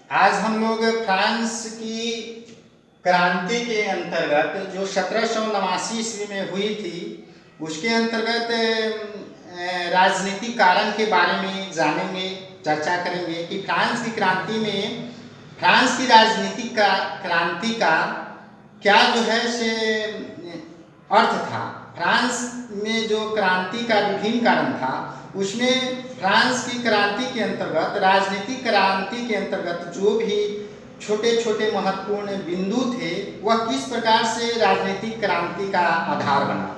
आज हम लोग फ्रांस की क्रांति के अंतर्गत जो 1789 ईस्वी में हुई थी उसके अंतर्गत राजनीतिक कारण के बारे में जानेंगे, चर्चा करेंगे कि फ्रांस की क्रांति में फ्रांस की राजनीतिक क्रांति का क्या जो है से अर्थ था। फ्रांस में जो क्रांति का विभिन्न कारण था उसमें फ्रांस की क्रांति के अंतर्गत, राजनीतिक क्रांति के अंतर्गत जो भी छोटे छोटे महत्वपूर्ण बिंदु थे वह किस प्रकार से राजनीतिक क्रांति का आधार बना।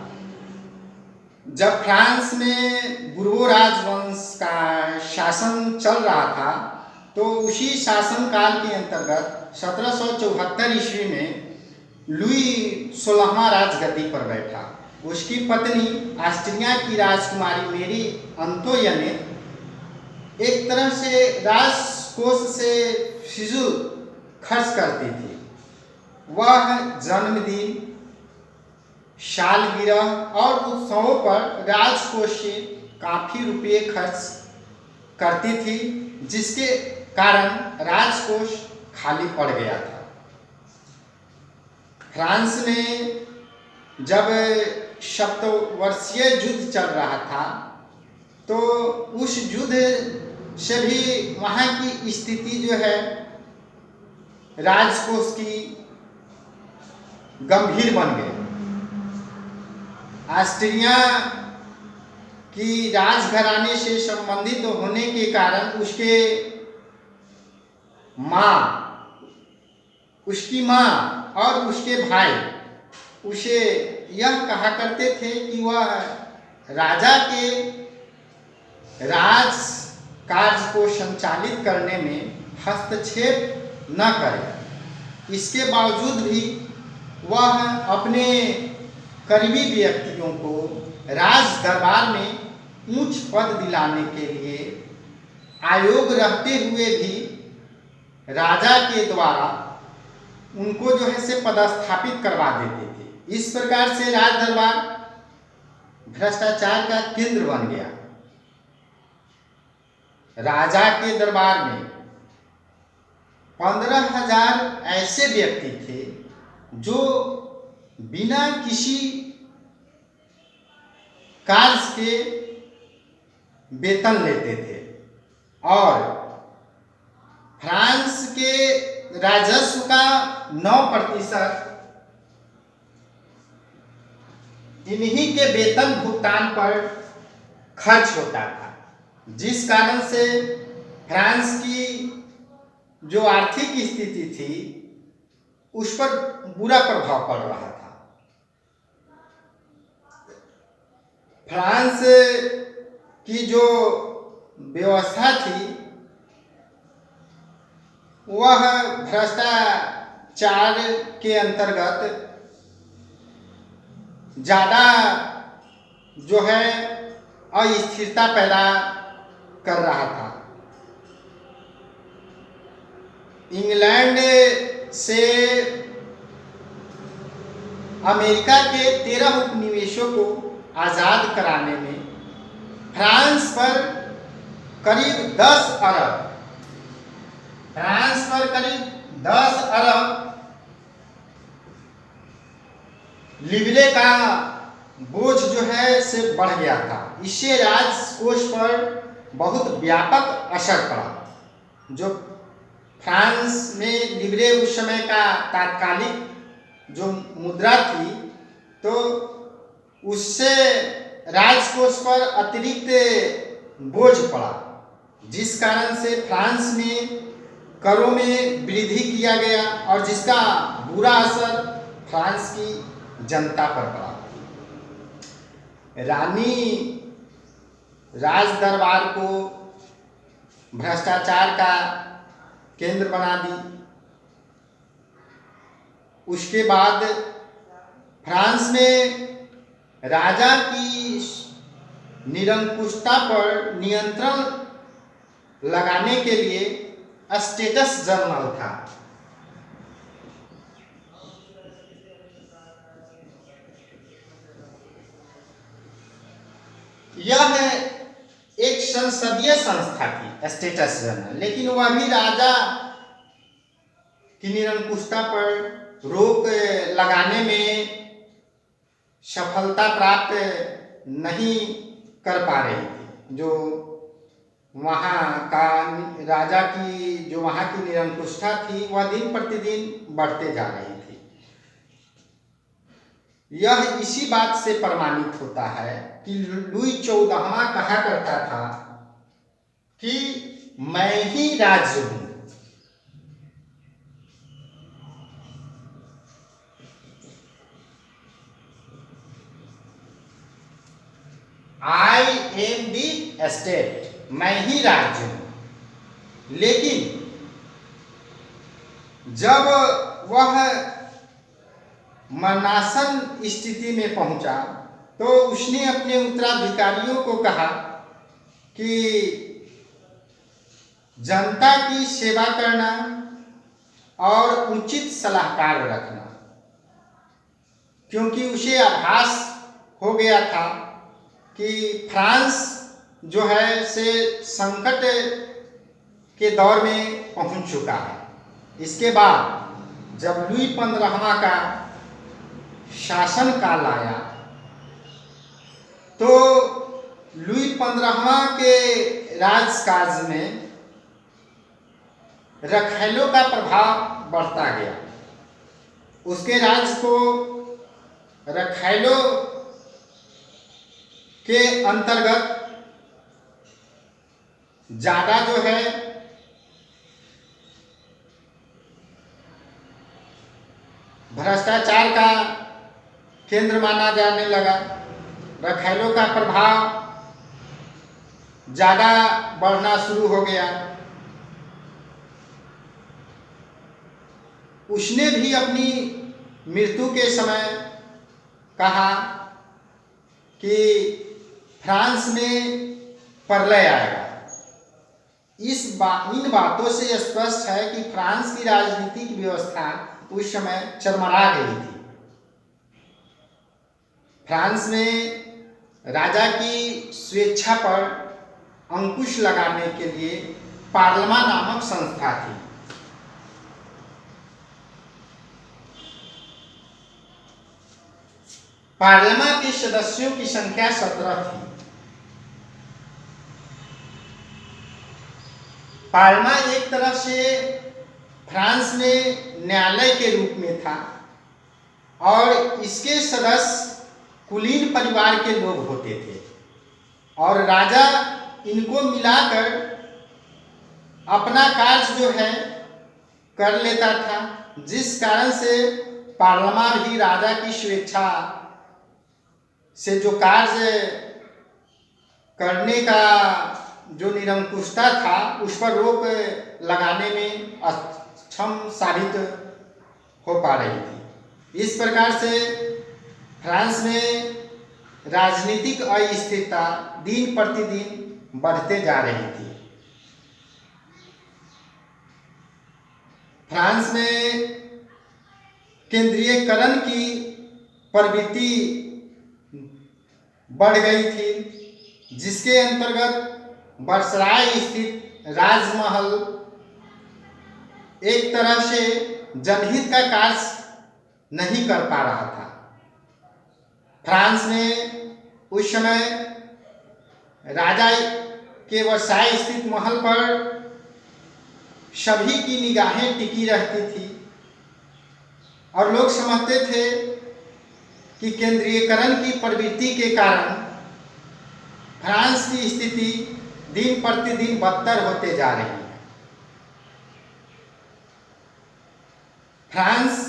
जब फ्रांस में बुर्बो राजवंश का शासन चल रहा था तो उसी शासन काल के अंतर्गत 1774 ईस्वी में लुई 16वां राजगद्दी पर बैठा। उसकी पत्नी ऑस्ट्रिया की राजकुमारी मेरी अंतोयनेट एक तरह से राजकोष से फिजूल खर्च करती थी। वह जन्मदिन, सालगिरह और उत्सवों पर राजकोष से काफी रुपये खर्च करती थी, जिसके कारण राजकोष खाली पड़ गया था। फ्रांस में जब सप्तवर्षीय युद्ध चल रहा था तो उस युद्ध से भी वहाँ की स्थिति जो है राजकोष की गंभीर बन गई। ऑस्ट्रिया की राजघराने से संबंधित होने के कारण उसकी माँ और उसके भाई उसे यह कहा करते थे कि वह राजा के राज कार्य को संचालित करने में हस्तक्षेप न करे। इसके बावजूद भी वह अपने करीबी व्यक्तियों को राज दरबार में उच्च पद दिलाने के लिए आयोग रहते हुए भी राजा के द्वारा उनको जो है से पदस्थापित करवा देते थे। इस प्रकार से राज दरबार भ्रष्टाचार का केंद्र बन गया। राजा के दरबार में 15,000 ऐसे व्यक्ति थे जो बिना किसी कार्य के वेतन लेते थे और फ्रांस के राजस्व का 9% इन्हीं के वेतन भुगतान पर खर्च होता था, जिस कारण से फ्रांस की जो आर्थिक स्थिति थी उस पर बुरा प्रभाव पड़ रहा था। फ्रांस की जो व्यवस्था थी वह भ्रष्टाचार के अंतर्गत ज़्यादा जो है अस्थिरता पैदा कर रहा था। इंग्लैंड से अमेरिका के 13 उपनिवेशों को आज़ाद कराने में फ्रांस पर करीब 10 अरब लिबरे का बोझ जो है से बढ़ गया था। इससे राजकोष पर बहुत व्यापक असर पड़ा। जो फ्रांस में लिबरे उस समय का तात्कालिक जो मुद्रा थी तो उससे राजकोष पर अतिरिक्त बोझ पड़ा, जिस कारण से फ्रांस में करों में वृद्धि किया गया और जिसका बुरा असर फ्रांस की जनता पर पड़ा। रानी राज दरबार को भ्रष्टाचार का केंद्र बना दी। उसके बाद फ्रांस में राजा की निरंकुशता पर नियंत्रण लगाने के लिए स्टेटस जर्नल था। यह एक संसदीय संस्था थी स्टेटस जनरल, लेकिन वह भी राजा की निरंकुशता पर रोक लगाने में सफलता प्राप्त नहीं कर पा रही थी। जो वहाँ का राजा की जो वहाँ की निरंकुशता थी वह दिन प्रतिदिन बढ़ते जा रही थी। यह इसी बात से प्रमाणित होता है कि लुई 14वां कहा करता था कि मैं ही राज्य हूं। आई एम दी स्टेट, मैं ही राज्य हूं। लेकिन जब वह मरणासन स्थिति में पहुंचा तो उसने अपने उत्तराधिकारियों को कहा कि जनता की सेवा करना और उचित सलाहकार रखना, क्योंकि उसे आभास हो गया था कि फ्रांस जो है से संकट के दौर में पहुंच चुका है। इसके बाद जब लुई 15वां का शासन काल आया तो लुई 15वां के राजकाज में रखैलों का प्रभाव बढ़ता गया। उसके राज को रखैलों के अंतर्गत ज्यादा जो है भ्रष्टाचार का केंद्र माना जाने लगा। रखैलों का प्रभाव ज्यादा बढ़ना शुरू हो गया। उसने भी अपनी मृत्यु के समय कहा कि फ्रांस में प्रलय आएगा। इन बातों से स्पष्ट है कि फ्रांस की राजनीतिक व्यवस्था उस समय चरमरा गई थी। फ्रांस में राजा की स्वेच्छा पर अंकुश लगाने के लिए पार्लियामेंट नामक संस्था थी। पार्लियामेंट के सदस्यों की संख्या 17 थी। पार्लियामेंट एक तरह से फ्रांस में न्यायालय के रूप में था और इसके सदस्य कुलीन परिवार के लोग होते थे और राजा इनको मिलाकर अपना कार्य जो है कर लेता था, जिस कारण से पार्लियामेंट भी राजा की स्वेच्छा से जो कार्य करने का जो निरंकुशता था उस पर रोक लगाने में अक्षम साबित हो पा रही थी। इस प्रकार से फ्रांस में राजनीतिक अस्थिरता दिन प्रतिदिन बढ़ते जा रही थी। फ्रांस में केंद्रीयकरण की प्रवृत्ति बढ़ गई थी, जिसके अंतर्गत वर्सराय स्थित राजमहल एक तरह से जनहित का कार्य नहीं कर पा रहा था। फ्रांस में उस समय राजा के वर्साय स्थित महल पर सभी की निगाहें टिकी रहती थी और लोग समझते थे कि केंद्रीयकरण की प्रवृत्ति के कारण फ्रांस की स्थिति दिन प्रतिदिन बदतर होते जा रही है। फ्रांस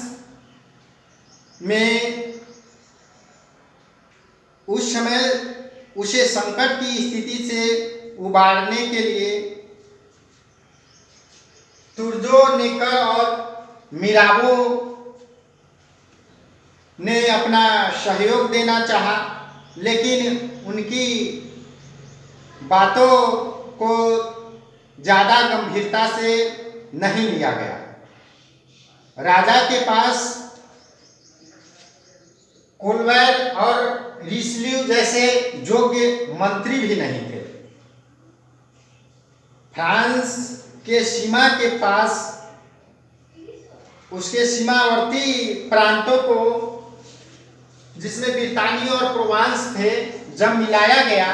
में उस समय उसे संकट की स्थिति से उबारने के लिए तुर्जो नेकर और मिराबो ने अपना सहयोग देना चाहा, लेकिन उनकी बातों को ज़्यादा गंभीरता से नहीं लिया गया। राजा के पास कोलबैर और रिचलियू जैसे योग्य मंत्री भी नहीं थे। फ्रांस के सीमा के पास उसके सीमावर्ती प्रांतों को, जिसमें ब्रितानी और प्रोवांस थे, जब मिलाया गया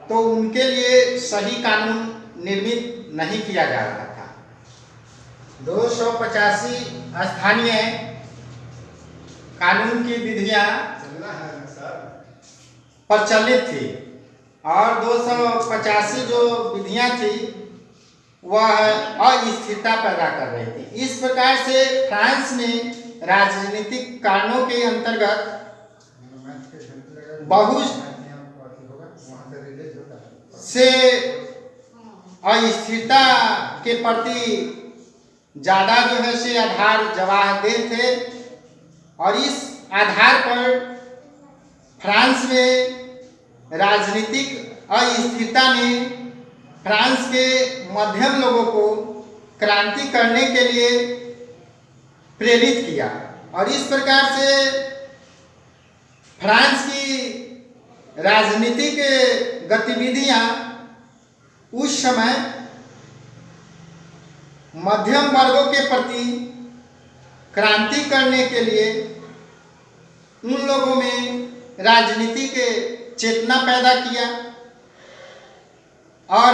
तो उनके लिए सही कानून निर्मित नहीं किया जा रहा था। 285 स्थानीय कानून की विधियां प्रचलित थी और 285 जो विधियां थी वह अस्थिरता पैदा कर रही थी। इस प्रकार से फ्रांस में राजनीतिक कारणों के अंतर्गत बहुत से अस्थिरता के प्रति ज़्यादा जो है से आधार जवाबदेह थे और इस आधार पर फ्रांस में राजनीतिक अस्थिरता ने फ्रांस के मध्यम लोगों को क्रांति करने के लिए प्रेरित किया और इस प्रकार से फ्रांस की राजनीतिक गतिविधियां उस समय मध्यम वर्गों के प्रति क्रांति करने के लिए उन लोगों में राजनीतिक चेतना पैदा किया और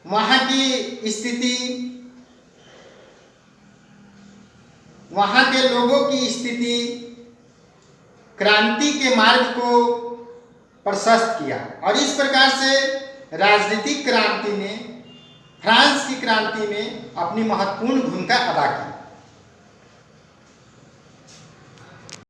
वहाँ की स्थिति, वहाँ के लोगों की स्थिति क्रांति के मार्ग को प्रशस्त किया और इस प्रकार से राजनीतिक क्रांति ने फ्रांस की क्रांति में अपनी महत्वपूर्ण भूमिका अदा की।